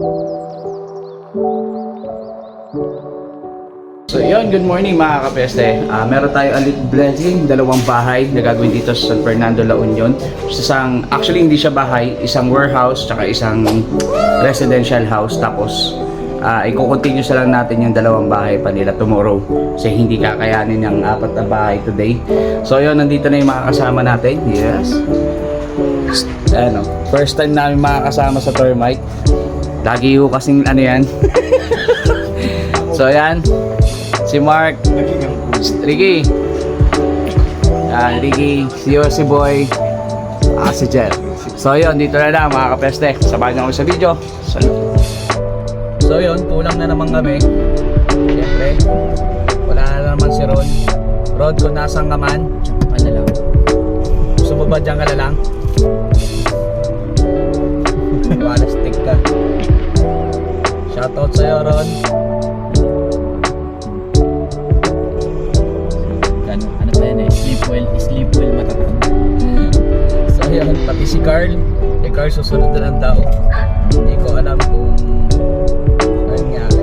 So yun, good morning mga kapeste. Meron tayo ulit blessing, dalawang bahay na gagawin dito sa San Fernando, La Union. Actually hindi siya bahay, isang warehouse tsaka isang residential house. Tapos i-continue sa lang natin yung dalawang bahay pa nila tomorrow kasi hindi kakayanin yung apat na bahay today. So yun, nandito na yung mga kasama natin. Yes. Ano, first time namin makakasama sa Termite. Lagi ho kasing ano yan. So yan, si Mark, Ricky, Ricky, si Boy, si Jet. So yun, dito na lang mga kapeste. Samahan niyo ako sa video. So yun, kulang na naman kami. Siyempre, wala na naman si Ron. Rod, kung nasaan ka man, ano lang, gusto mo ba dyan ka na lang? Wala stick ka. Shoutout sa'yo, Ron. Ano pa yan eh? Sleep well matatag. So yun, pati si Carl. Carl susunod na lang daw. Hindi ko alam kung anyari.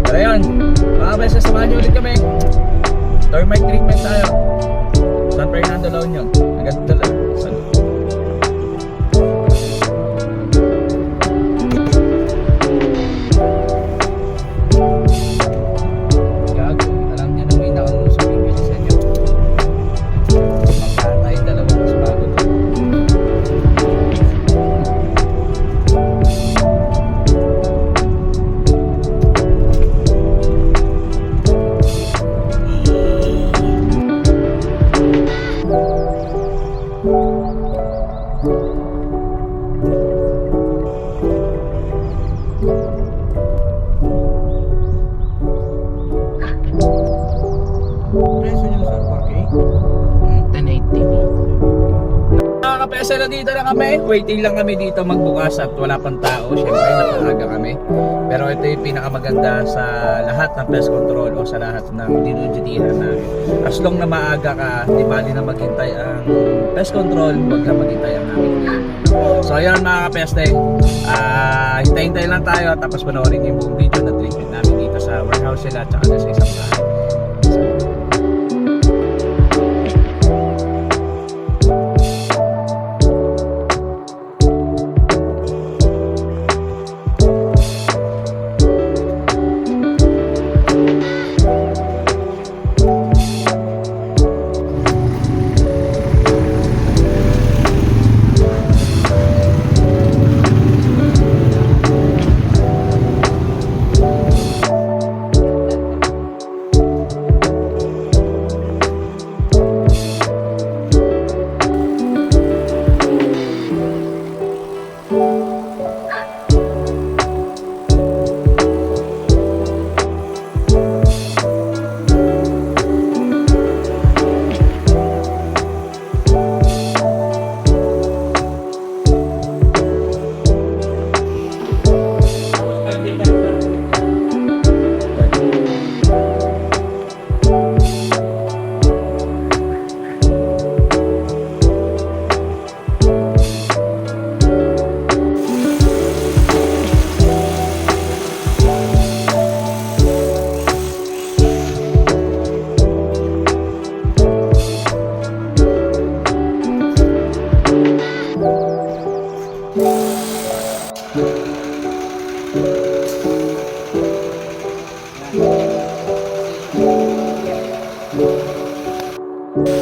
Pero yun, mga beses, samahan niyo ulit kami. Termite treatment tayo. San Fernando, La Union. Agad dala. Pesa na dito na kami. Waiting lang kami dito magbukas at wala pang tao. Siyempre napaaga kami. Pero ito yung pinakamaganda sa lahat ng pest control o sa lahat ng dinudutihan namin. As long na maaga ka, di bali na maghintay ang pest control, wag na maghintay ang namin. So ayan mga kapeste, hintayin lang tayo tapos panoorin yung buong video na treatment namin dito sa warehouse sila at saka sa isang bahay.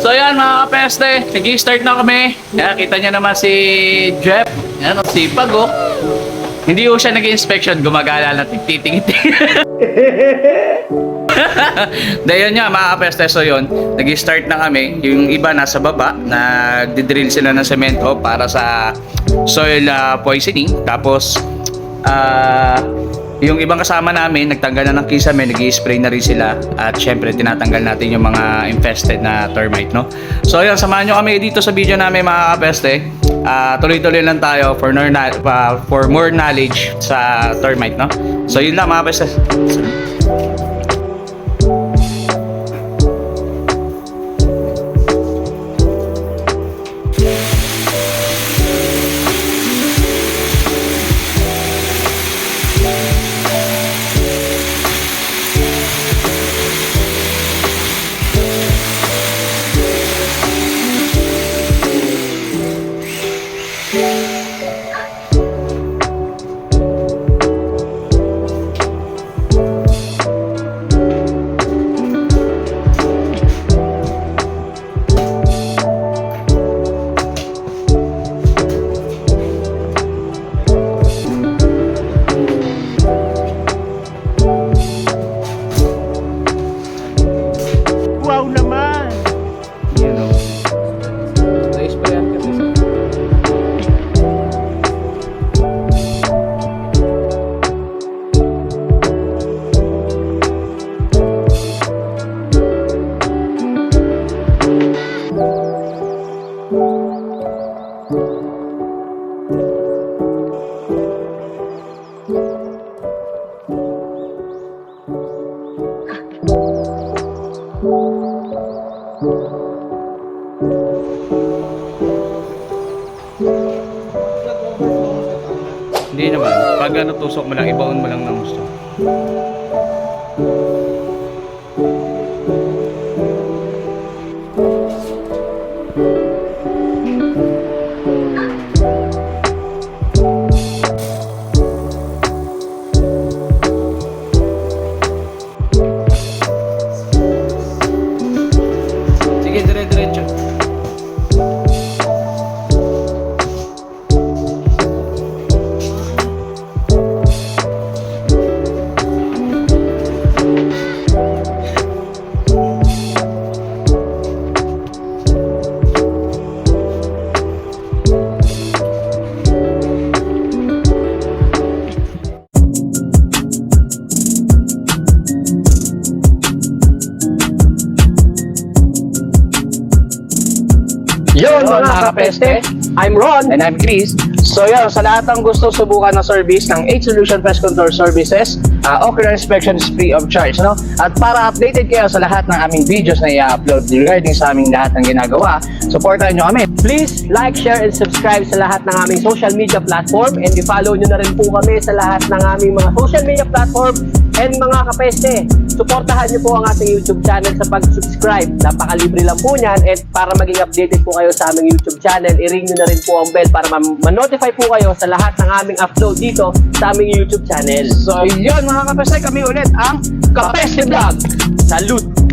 So yan mga kapeste, nag-i-start na kami. Kita niyo naman si Jeff. Yan, sipag oh. Hindi ko siya nag-inspection, gumagala na titingin-tingin. Dahil nga mga kapeste, so yun, nag-i-start na kami. Yung iba nasa baba, nagdi-drill sila ng semento para sa soil poisoning. Tapos yung ibang kasama namin, nagtanggal na ng kisame, nag-i-spray na rin sila. At syempre, tinatanggal natin yung mga infested na termite, no? So, yun, samahan nyo kami dito sa video namin, mga kapeste. Tuloy-tuloy lang tayo for more knowledge sa termite, no? So, yun lang, mga kapeste. Hindi naman. Pag ano, tusok mo lang, ibaon mo lang ng gusto. Sige, dire-diretso. Yun mga kapeste, I'm Ron. And I'm Chris. So yun, sa lahat ng gusto subukan ng service ng H-Solution Pest Control Services, ocular inspection is free of charge. No? At para updated kayo sa lahat ng aming videos na i-upload regarding sa aming lahat ng ginagawa, supportan nyo kami. Please like, share, and subscribe sa lahat ng aming social media platform, and i-follow nyo na rin po kami sa lahat ng aming mga social media platform. And mga kapeste, suportahan nyo po ang ating YouTube channel sa pag-subscribe. Napakalibre lang po niyan, and para maging updated po kayo sa aming YouTube channel, i-ring nyo na rin po ang bell para ma-notify po kayo sa lahat ng aming upload dito sa aming YouTube channel. So yun mga kapeste, kami ulit ang Kapeste Vlog. Salute!